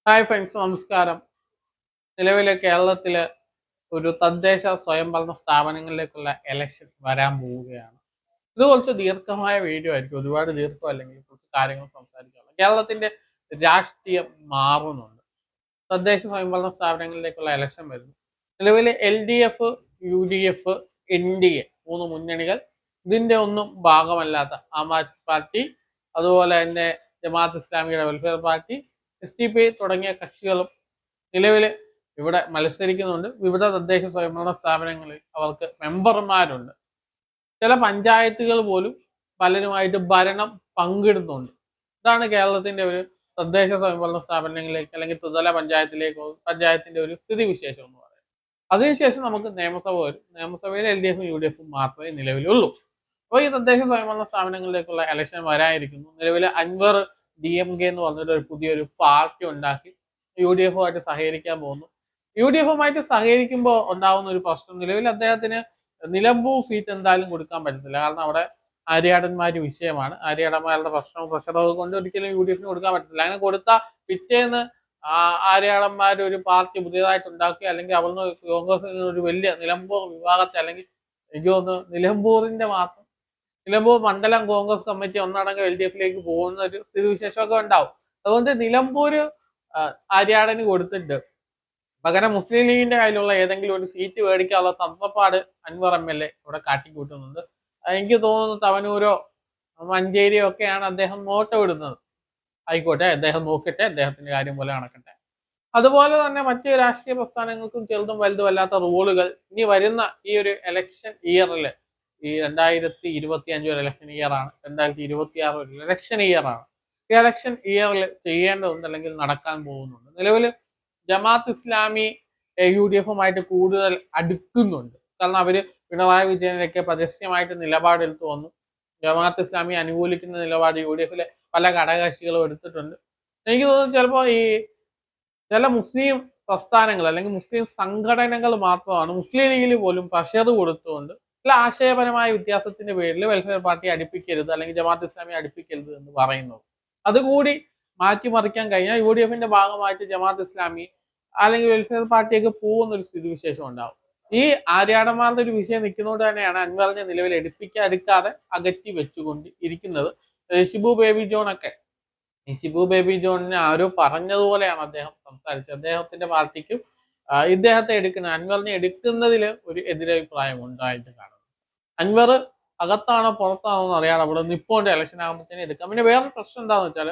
Hi friends, നമസ്കാരം. നിലവിലെ കേരളത്തിലെ ഒരു തദ്ദേശ സ്വയംഭരണ സ്ഥാപനങ്ങളിലേക്കുള്ള എലക്ഷൻ വരാൻ പോവുകയാണ്. ഇത് കുറച്ച് ദീർഘമായ വീഡിയോ ആയിരിക്കും, ഒരുപാട് ദീർഘം അല്ലെങ്കിൽ കുറച്ച് കാര്യങ്ങൾ സംസാരിക്കാനുള്ള. കേരളത്തിന്റെ രാഷ്ട്രീയം മാറുന്നുണ്ട്. തദ്ദേശ സ്വയംഭരണ സ്ഥാപനങ്ങളിലേക്കുള്ള എലക്ഷൻ വരുന്നു. നിലവിലെ LDF, UDF, NDA മൂന്ന് മുന്നണികൾ, ഇതിന്റെ ഒന്നും ഭാഗമല്ലാത്ത ആം ആദ്മി പാർട്ടി, അതുപോലെ തന്നെ ജമാഅത്ത് ഇസ്ലാമിയുടെ വെൽഫെയർ പാർട്ടി, SDPI തുടങ്ങിയ കക്ഷികളും നിലവിൽ ഇവിടെ മത്സരിക്കുന്നുണ്ട്. വിവിധ തദ്ദേശ സ്വയംഭരണ സ്ഥാപനങ്ങളിൽ അവർക്ക് മെമ്പർമാരുണ്ട്. ചില പഞ്ചായത്തുകൾ പോലും പലരുമായിട്ട് ഭരണം പങ്കിടുന്നുണ്ട്. ഇതാണ് കേരളത്തിന്റെ ഒരു തദ്ദേശ സ്വയംഭരണ സ്ഥാപനങ്ങളിലേക്ക് അല്ലെങ്കിൽ ത്രിതല പഞ്ചായത്തിലേക്കോ പഞ്ചായത്തിന്റെ ഒരു സ്ഥിതിവിശേഷം എന്ന് പറയുന്നത്. അതിനുശേഷം നമുക്ക് നിയമസഭ വരും. നിയമസഭയിൽ LDF, UDF മാത്രമേ നിലവിലുള്ളൂ. അപ്പോൾ ഈ തദ്ദേശ സ്വയംഭരണ സ്ഥാപനങ്ങളിലേക്കുള്ള ഇലക്ഷൻ വരാനിരിക്കുന്നു. നിലവിൽ അൻവർ DMK എന്ന് പറഞ്ഞിട്ട് ഒരു പുതിയൊരു പാർട്ടി ഉണ്ടാക്കി UDF-ഉമായിട്ട് സഹകരിക്കാൻ പോകുന്നു. UDF-ഉമായിട്ട് സഹകരിക്കുമ്പോൾ ഉണ്ടാവുന്ന ഒരു പ്രശ്നം, നിലവിൽ അദ്ദേഹത്തിന് നിലമ്പൂർ സീറ്റ് എന്തായാലും കൊടുക്കാൻ പറ്റത്തില്ല. കാരണം അവിടെ ആര്യാടന്മാര് വിഷയമാണ്. ആര്യാടന്മാരുടെ പ്രശ്നവും പ്രഷറൊക്കെ കൊണ്ട് ഒരിക്കലും UDF-ന് കൊടുക്കാൻ പറ്റത്തില്ല. അങ്ങനെ കൊടുത്താൽ പിറ്റേന്ന് ആര്യാടന്മാർ ഒരു പാർട്ടി പുതിയതായിട്ട് ഉണ്ടാക്കി, അല്ലെങ്കിൽ അവിടുന്ന് കോൺഗ്രസിൽ ഒരു വലിയ നിലമ്പൂർ വിഭാഗത്തെ, അല്ലെങ്കിൽ എനിക്ക് തോന്നുന്നു നിലമ്പൂർ മണ്ഡലം കോൺഗ്രസ് കമ്മിറ്റി ഒന്നടങ്കം LDF-ലേക്ക് പോകുന്ന ഒരു സ്ഥിതിവിശേഷമൊക്കെ ഉണ്ടാവും. അതുകൊണ്ട് നിലമ്പൂര് ആര്യാടന് കൊടുത്തിട്ട് പകരം മുസ്ലിം ലീഗിന്റെ കയ്യിലുള്ള ഏതെങ്കിലും ഒരു സീറ്റ് മേടിക്കാനുള്ള തന്ത്രപ്പാട് അൻവർ MLA ഇവിടെ കാട്ടിക്കൂട്ടുന്നുണ്ട്. എനിക്ക് തോന്നുന്നു തവനൂരോ മഞ്ചേരിയോ ഒക്കെയാണ് അദ്ദേഹം നോട്ടം ഇടുന്നത്. ആയിക്കോട്ടെ, അദ്ദേഹം നോക്കട്ടെ, അദ്ദേഹത്തിന്റെ കാര്യം പോലെ നടക്കട്ടെ. അതുപോലെ തന്നെ മറ്റ് രാഷ്ട്രീയ പ്രസ്ഥാനങ്ങൾക്കും ചെറുതും വലുതുമല്ലാത്ത റൂളുകൾ ഇനി വരുന്ന ഈ ഒരു ഇലക്ഷൻ ഇയറിൽ, ഈ 2025 ഒരു ഇലക്ഷൻ ഇയറാണ്, 2026 ഒരു ഇലക്ഷൻ ഇയറാണ്. ഈ ഇലക്ഷൻ ഇയറിൽ ചെയ്യേണ്ടതുണ്ട്, അല്ലെങ്കിൽ നടക്കാൻ പോകുന്നുണ്ട്. നിലവിൽ ജമാഅത്ത് ഇസ്ലാമി UDF-ഉമായിട്ട് കൂടുതൽ അടുക്കുന്നുണ്ട്. കാരണം അവര് പിണറായി വിജയനൊക്കെ പരസ്യമായിട്ട് നിലപാടെടുത്തു വന്നു. ജമാഅത്ത് ഇസ്ലാമി അനുകൂലിക്കുന്ന നിലപാട് UDF-ലെ പല ഘടകകക്ഷികളും എടുത്തിട്ടുണ്ട്. എനിക്ക് തോന്നുന്നു ചിലപ്പോൾ ഈ ചില മുസ്ലിം പ്രസ്ഥാനങ്ങൾ അല്ലെങ്കിൽ മുസ്ലിം സംഘടനകൾ മാത്രമാണ് മുസ്ലിം ലീഗിൽ പോലും പ്രഷർ കൊടുത്തുകൊണ്ട് ചില ആശയപരമായ വ്യത്യാസത്തിന്റെ പേരിൽ വെൽഫെയർ പാർട്ടി അടുപ്പിക്കരുത്, അല്ലെങ്കിൽ ജമാഅത്ത് ഇസ്ലാമി അടുപ്പിക്കരുത് എന്ന് പറയുന്നത്. അതുകൂടി മാറ്റിമറിക്കാൻ കഴിഞ്ഞാൽ UDF-ന്റെ ഭാഗമായിട്ട് ജമാഅത്ത് ഇസ്ലാമി അല്ലെങ്കിൽ വെൽഫെയർ പാർട്ടിയൊക്കെ പോകുന്ന ഒരു സ്ഥിതിവിശേഷം ഉണ്ടാവും. ഈ ആര്യാടന്മാരുടെ ഒരു വിഷയം നിൽക്കുന്നതുകൊണ്ട് തന്നെയാണ് അൻവറിനെ നിലവിൽ എടുക്കാതെ അകറ്റി വെച്ചുകൊണ്ട് ഇരിക്കുന്നത്. ഷിബു ബേബി ജോൺ ഒക്കെ, ഈ ഷിബു ബേബി ജോണിനെ ആരോ പറഞ്ഞതുപോലെയാണ് അദ്ദേഹം സംസാരിച്ചത്. അദ്ദേഹത്തിന്റെ പാർട്ടിക്കും ഇദ്ദേഹത്തെ അൻവറിനെ എടുക്കുന്നതിൽ ഒരു എതിരഭിപ്രായം ഉണ്ടായിട്ട് കാണുന്നു. അൻവർ അകത്താണോ പുറത്താണോ എന്ന് അറിയാതെ അവിടെ നിപ്പോണ്ട് ഇലക്ഷൻ ആകുമ്പോഴത്തേനും എടുക്കാം. പിന്നെ വേറൊരു പ്രശ്നം എന്താണെന്ന് വെച്ചാൽ,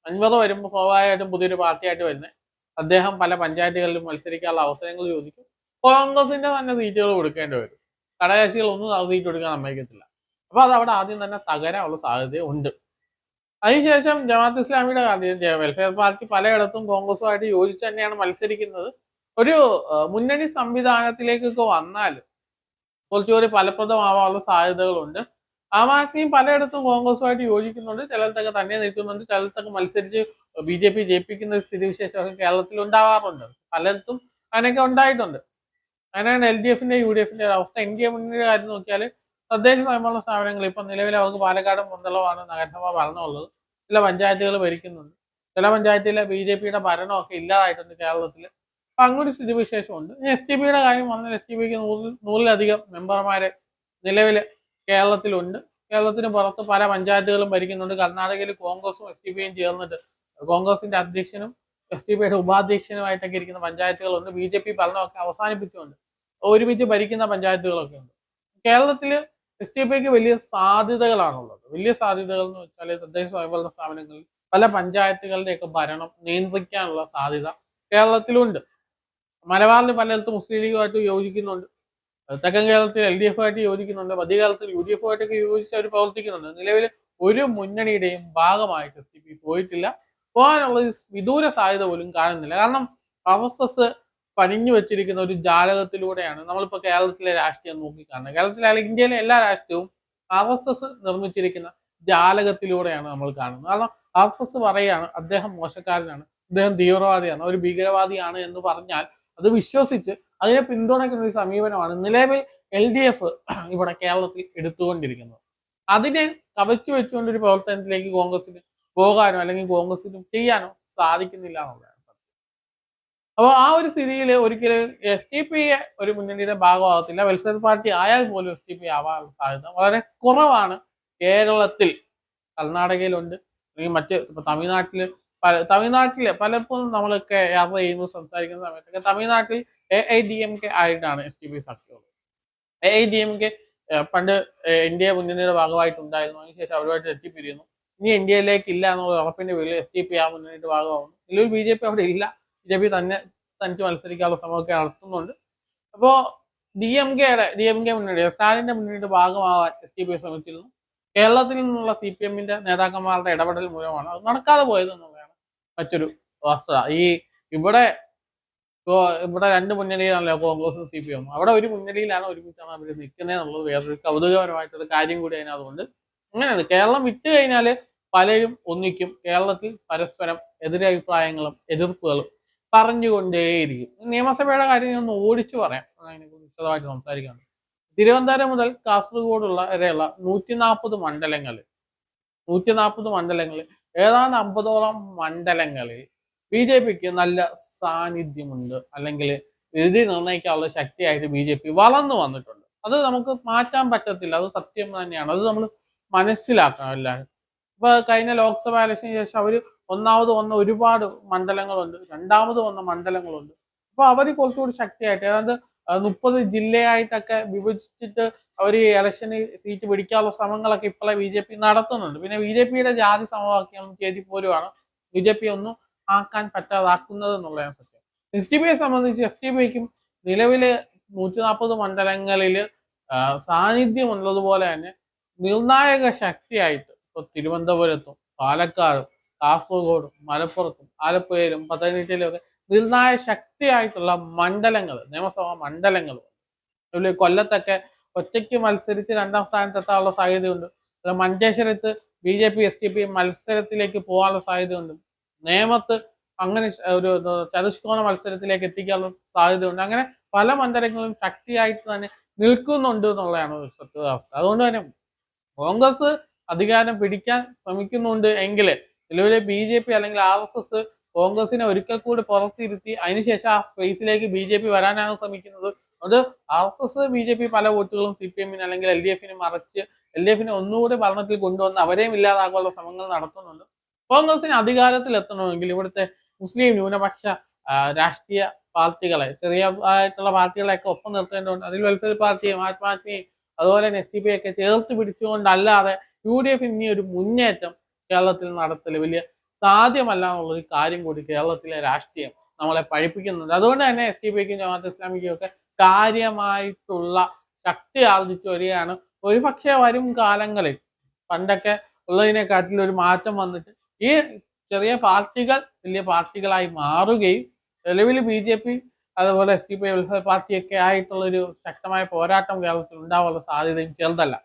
അൻവർ വരുമ്പോൾ സ്വാഭാവികമായിട്ടും പുതിയൊരു പാർട്ടിയായിട്ട് വരുന്നത് അദ്ദേഹം പല പഞ്ചായത്തുകളിലും മത്സരിക്കാനുള്ള അവസരങ്ങൾ ചോദിക്കും. കോൺഗ്രസിന്റെ തന്നെ സീറ്റുകൾ കൊടുക്കേണ്ടി വരും. ഘടകകക്ഷികളൊന്നും സീറ്റ് കൊടുക്കാൻ സമ്മതിക്കത്തില്ല. അപ്പൊ അത് അവിടെ ആദ്യം തന്നെ തകരാനുള്ള സാധ്യത ഉണ്ട്. അതിനുശേഷം ജമാഅത്ത് ഇസ്ലാമിയുടെ കാര്യം, വെൽഫെയർ പാർട്ടി പലയിടത്തും കോൺഗ്രസുമായിട്ട് യോജിച്ച് തന്നെയാണ് മത്സരിക്കുന്നത്. ഒരു മുന്നണി സംവിധാനത്തിലേക്കൊക്കെ വന്നാൽ കുറച്ചുകൂടി ഫലപ്രദമാവാനുള്ള സാധ്യതകളുണ്ട്. ആം ആദ്മിയും പലയിടത്തും കോൺഗ്രസുമായിട്ട് യോജിക്കുന്നുണ്ട്, ചിലത്തൊക്കെ തന്നെ നിൽക്കുന്നുണ്ട്, ചിലത്തൊക്കെ മത്സരിച്ച് BJP ജയിപ്പിക്കുന്ന ഒരു സ്ഥിതിവിശേഷമൊക്കെ കേരളത്തിൽ ഉണ്ടാവാറുണ്ട്. പലയിടത്തും അങ്ങനെയൊക്കെ ഉണ്ടായിട്ടുണ്ട്. അങ്ങനെയാണ് LDF-ന്റെ UDF-ന്റെ ഒരു അവസ്ഥ. NDA മുന്നണിയുടെ കാര്യം നോക്കിയാൽ തദ്ദേശ സ്വയംഭരണ സ്ഥാപനങ്ങൾ ഇപ്പം നിലവിൽ അവർക്ക് പാലക്കാടും പന്തളമാണ് നഗരസഭാ ഭരണമുള്ളത്. ചില പഞ്ചായത്തുകൾ ഭരിക്കുന്നുണ്ട്. ചില പഞ്ചായത്തിലെ BJP-യുടെ ഭരണമൊക്കെ ഇല്ലാതായിട്ടുണ്ട് കേരളത്തിൽ. അപ്പൊ അങ്ങനൊരു സ്ഥിതിവിശേഷമുണ്ട്. STPയുടെ കാര്യം പറഞ്ഞാൽ STPക്ക് നൂറിലധികം മെമ്പർമാരെ നിലവിൽ കേരളത്തിലുണ്ട്. കേരളത്തിന് പുറത്ത് പല പഞ്ചായത്തുകളും ഭരിക്കുന്നുണ്ട്. കർണാടകയിൽ കോൺഗ്രസും STPയും ചേർന്നിട്ട് കോൺഗ്രസിന്റെ അധ്യക്ഷനും STPയുടെ ഉപാധ്യക്ഷനുമായിട്ടൊക്കെ ഇരിക്കുന്ന പഞ്ചായത്തുകളുണ്ട്. BJP ഭരണമൊക്കെ അവസാനിപ്പിച്ചുകൊണ്ട് ഒരുമിച്ച് ഭരിക്കുന്ന പഞ്ചായത്തുകളൊക്കെ ഉണ്ട്. കേരളത്തില് STPക്ക് വലിയ സാധ്യതകളാണുള്ളത്. വലിയ സാധ്യതകൾ എന്ന് വെച്ചാൽ തദ്ദേശ സ്വയംഭരണ സ്ഥാപനങ്ങളിൽ പല പഞ്ചായത്തുകളുടെയൊക്കെ ഭരണം നിയന്ത്രിക്കാനുള്ള സാധ്യത കേരളത്തിലുണ്ട്. മലബാറിൽ പലയിടത്തും മുസ്ലിം ലീഗുമായിട്ട് യോജിക്കുന്നുണ്ട്. തെക്കൻ കേരളത്തിൽ LDF-ആയിട്ട് യോജിക്കുന്നുണ്ട്. മധ്യകേരളത്തിൽ UDF-ആയിട്ടൊക്കെ യോജിച്ച് അവർ പ്രവർത്തിക്കുന്നുണ്ട്. നിലവിൽ ഒരു മുന്നണിയുടെയും ഭാഗമായിട്ട് STP പോയിട്ടില്ല. പോകാനുള്ള വിദൂര സാധ്യത പോലും കാണുന്നില്ല. കാരണം RSS പണിഞ്ഞു വെച്ചിരിക്കുന്ന ഒരു ജാലകത്തിലൂടെയാണ് നമ്മളിപ്പോൾ കേരളത്തിലെ രാഷ്ട്രീയം നോക്കിക്കാണുന്നത്. കേരളത്തിലെ അല്ലെങ്കിൽ ഇന്ത്യയിലെ എല്ലാ രാഷ്ട്രീയവും RSS നിർമ്മിച്ചിരിക്കുന്ന ജാലകത്തിലൂടെയാണ് നമ്മൾ കാണുന്നത്. കാരണം RSS പറയുകയാണ് അദ്ദേഹം മോശക്കാരനാണ്, അദ്ദേഹം തീവ്രവാദിയാണ്, ഒരു ഭീകരവാദിയാണ് എന്ന് പറഞ്ഞാൽ അത് വിശ്വസിച്ച് അതിനെ പിന്തുണയ്ക്കുന്ന ഒരു സമീപനമാണ് നിലവിൽ LDF ഇവിടെ കേരളത്തിൽ എടുത്തുകൊണ്ടിരിക്കുന്നത്. അതിനെ കവച്ചു വെച്ചുകൊണ്ടൊരു പ്രവർത്തനത്തിലേക്ക് കോൺഗ്രസിന് പോകാനോ അല്ലെങ്കിൽ കോൺഗ്രസിന് ചെയ്യാനോ സാധിക്കുന്നില്ല എന്നുള്ളതാണ്. അപ്പോൾ ആ ഒരു സ്ഥിതിയിൽ ഒരിക്കലും എസ് ടി പി ഒരു മുന്നണിയുടെ ഭാഗമാകത്തില്ല. വെൽഫെയർ പാർട്ടി ആയാൽ പോലും എസ് ടി പി ആവാനുള്ള സാധ്യത വളരെ കുറവാണ്. കേരളത്തിൽ, കർണാടകയിലുണ്ട്, അല്ലെങ്കിൽ മറ്റ് ഇപ്പൊ തമിഴ്നാട്ടില് പലപ്പോഴും നമ്മളൊക്കെ യാത്ര ചെയ്യുമ്പോൾ സംസാരിക്കുന്ന സമയത്തൊക്കെ തമിഴ്നാട്ടിൽ AIDMK ആയിട്ടാണ് എസ് ടി പി സഖ്യമുള്ളത്. AIDMK പണ്ട് ഇന്ത്യ മുന്നണിയുടെ ഭാഗമായിട്ടുണ്ടായിരുന്നു. അതിനുശേഷം അവരുമായിട്ട് തെറ്റിപ്പിരിയുന്നു. ഇനി ഇന്ത്യയിലേക്ക് ഇല്ല എന്നുള്ള ഉറപ്പിന്റെ പേരിൽ എസ് ടി പി ആ മുന്നണിയുടെ ഭാഗമാകുന്നു. നിലവിൽ ബി ജെ പി അവിടെ ഇല്ല. ബി ജെ പി തന്നെ തനിച്ച് മത്സരിക്കാനുള്ള ശ്രമമൊക്കെ നടത്തുന്നുണ്ട്. അപ്പോ ഡി എം കെ മുന്നണി, സ്റ്റാലിന്റെ മുന്നണിയുടെ ഭാഗമാവാൻ എസ് ടി പി ശ്രമിച്ചിരുന്നു. കേരളത്തിൽ നിന്നുള്ള CPM-ന്റെ നേതാക്കന്മാരുടെ ഇടപെടൽ മൂലമാണ് അത് നടക്കാതെ പോയത് എന്നുള്ളതാണ് മറ്റൊരു വസ്തുത. ഇവിടെ ഇവിടെ രണ്ട് മുന്നണിയിലാണല്ലോ കോൺഗ്രസും CPM. അവിടെ ഒരു മുന്നണിയിലാണ് ഒരുമിച്ചാണ് അവർ നിൽക്കുന്നത് എന്നുള്ളത് വേറൊരു കൗതുകപരമായിട്ടൊരു കാര്യം കൂടി അതിനകത്തുണ്ട്. അങ്ങനെയാണ് കേരളം വിട്ടു കഴിഞ്ഞാൽ പലരും ഒന്നിക്കും. കേരളത്തിൽ പരസ്പരം എതിരഭിപ്രായങ്ങളും എതിർപ്പുകളും പറഞ്ഞുകൊണ്ടേയിരിക്കും. നിയമസഭയുടെ കാര്യം ഞാൻ ഒന്ന് ഓടിച്ചു പറയാം, അതിനെക്കുറിച്ച് വിശദമായിട്ട് സംസാരിക്കാനുണ്ട്. തിരുവനന്തപുരം മുതൽ കാസർഗോഡുള്ള വരെയുള്ള 140 മണ്ഡലങ്ങളിൽ ഏതാണ്ട് 50ഓളം മണ്ഡലങ്ങളിൽ BJPക്ക് നല്ല സാന്നിധ്യമുണ്ട്, അല്ലെങ്കിൽ വിധി നിർണ്ണയിക്കാനുള്ള ശക്തിയായിട്ട് BJP വളർന്നു വന്നിട്ടുണ്ട്. അത് നമുക്ക് മാറ്റാൻ പറ്റത്തില്ല, അത് സത്യം തന്നെയാണ്. അത് നമ്മൾ മനസ്സിലാക്കണം എല്ലാവരും. ഇപ്പൊ കഴിഞ്ഞ ലോക്സഭാ ഇലക്ഷന് ശേഷം അവർ ഒന്നാമത് വന്ന ഒരുപാട് മണ്ഡലങ്ങളുണ്ട്, രണ്ടാമത് വന്ന മണ്ഡലങ്ങളുണ്ട്. അപ്പൊ അവർ കുറച്ചുകൂടി ശക്തിയായിട്ട് ഏതാണ്ട് 30 ജില്ലയായിട്ടൊക്കെ വിഭജിച്ചിട്ട് അവർ ഇലക്ഷന് സീറ്റ് പിടിക്കാനുള്ള ശ്രമങ്ങളൊക്കെ ഇപ്പോഴെ BJP നടത്തുന്നുണ്ട്. പിന്നെ BJPയുടെ ജാതി സമവാക്യം ചെയ്തി പോലുമാണ് BJP ഒന്നും ആക്കാൻ പറ്റാതാക്കുന്നത് എന്നുള്ളതാണ് സത്യം. എസ് ടി പിയെ സംബന്ധിച്ച് FTPക്കും നിലവില് 140 മണ്ഡലങ്ങളിൽ സാന്നിധ്യം ഉള്ളതുപോലെ തന്നെ നിർണായക ശക്തിയായിട്ട് ഇപ്പൊ തിരുവനന്തപുരത്തും പാലക്കാടും കാസർഗോഡും മലപ്പുറത്തും ആലപ്പുഴയിലും പത്തനംതിട്ടയിലും ഒക്കെ നിർണായക ശക്തിയായിട്ടുള്ള മണ്ഡലങ്ങൾ, നിയമസഭാ മണ്ഡലങ്ങൾ. അതുപോലെ കൊല്ലത്തൊക്കെ ഒറ്റയ്ക്ക് മത്സരിച്ച് 2ാം സ്ഥാനത്തെത്താനുള്ള സാധ്യതയുണ്ട്. മഞ്ചേശ്വരത്ത് BJP STP മത്സരത്തിലേക്ക് പോകാനുള്ള സാധ്യതയുണ്ട്. നേമത്ത് അങ്ങനെ ഒരു ചതുഷ്കോണ മത്സരത്തിലേക്ക് എത്തിക്കാനുള്ള സാധ്യതയുണ്ട്. അങ്ങനെ പല മണ്ഡലങ്ങളും ശക്തിയായിട്ട് തന്നെ നിൽക്കുന്നുണ്ട് എന്നുള്ളതാണ് ഒരു സത്യാവസ്ഥ. അതുകൊണ്ട് തന്നെ കോൺഗ്രസ് അധികാരം പിടിക്കാൻ ശ്രമിക്കുന്നുണ്ട് എങ്കിൽ നിലവിലെ BJP അല്ലെങ്കിൽ RSS കോൺഗ്രസിനെ ഒരിക്കൽ കൂടി പുറത്തിരുത്തി അതിനുശേഷം ആ സ്പേസിലേക്ക് BJP വരാനാണ് ശ്രമിക്കുന്നത്. അത് RSS BJP പല വോട്ടുകളും CPM-ന് അല്ലെങ്കിൽ LDF-ന് മറിച്ച് LDF-നെ ഒന്നുകൂടി ഭരണത്തിൽ കൊണ്ടുവന്ന് അവരെയും ഇല്ലാതാക്കാനുള്ള ശ്രമങ്ങൾ നടത്തുന്നുണ്ട്. കോൺഗ്രസിന് അധികാരത്തിൽ എത്തണമെങ്കിൽ ഇവിടുത്തെ മുസ്ലിം ന്യൂനപക്ഷ രാഷ്ട്രീയ പാർട്ടികളെ, ചെറിയ ആയിട്ടുള്ള പാർട്ടികളെയൊക്കെ ഒപ്പം നിർത്തേണ്ടതുണ്ട്. അതിൽ വെൽഫെയർ പാർട്ടിയും ആത്മാത്മയും അതുപോലെ തന്നെ STP ഒക്കെ ചേർത്ത് പിടിച്ചുകൊണ്ടല്ലാതെ UDF ഇനി ഒരു മുന്നേറ്റം കേരളത്തിൽ നടത്തല് വലിയ സാധ്യമല്ല എന്നുള്ളൊരു കാര്യം കൂടി കേരളത്തിലെ രാഷ്ട്രീയം നമ്മളെ പഠിപ്പിക്കുന്നുണ്ട്. അതുകൊണ്ട് തന്നെ STPക്കും ജമാഅത്തെ ഇസ്ലാമിക്കും ഒക്കെ കാര്യമായിട്ടുള്ള ശക്തി ആർജിച്ചു വരികയാണ്. ഒരുപക്ഷെ വരും കാലങ്ങളിൽ പണ്ടൊക്കെ ഉള്ളതിനെക്കാട്ടിൽ ഒരു മാറ്റം വന്നിട്ട് ഈ ചെറിയ പാർട്ടികൾ വലിയ പാർട്ടികളായി മാറുകയും നിലവിൽ BJP അതുപോലെ STP വെൽഫെയർ പാർട്ടിയൊക്കെ ആയിട്ടുള്ള ഒരു ശക്തമായ പോരാട്ടം കേരളത്തിൽ ഉണ്ടാവാനുള്ള സാധ്യതയും ചെറുതല്ല.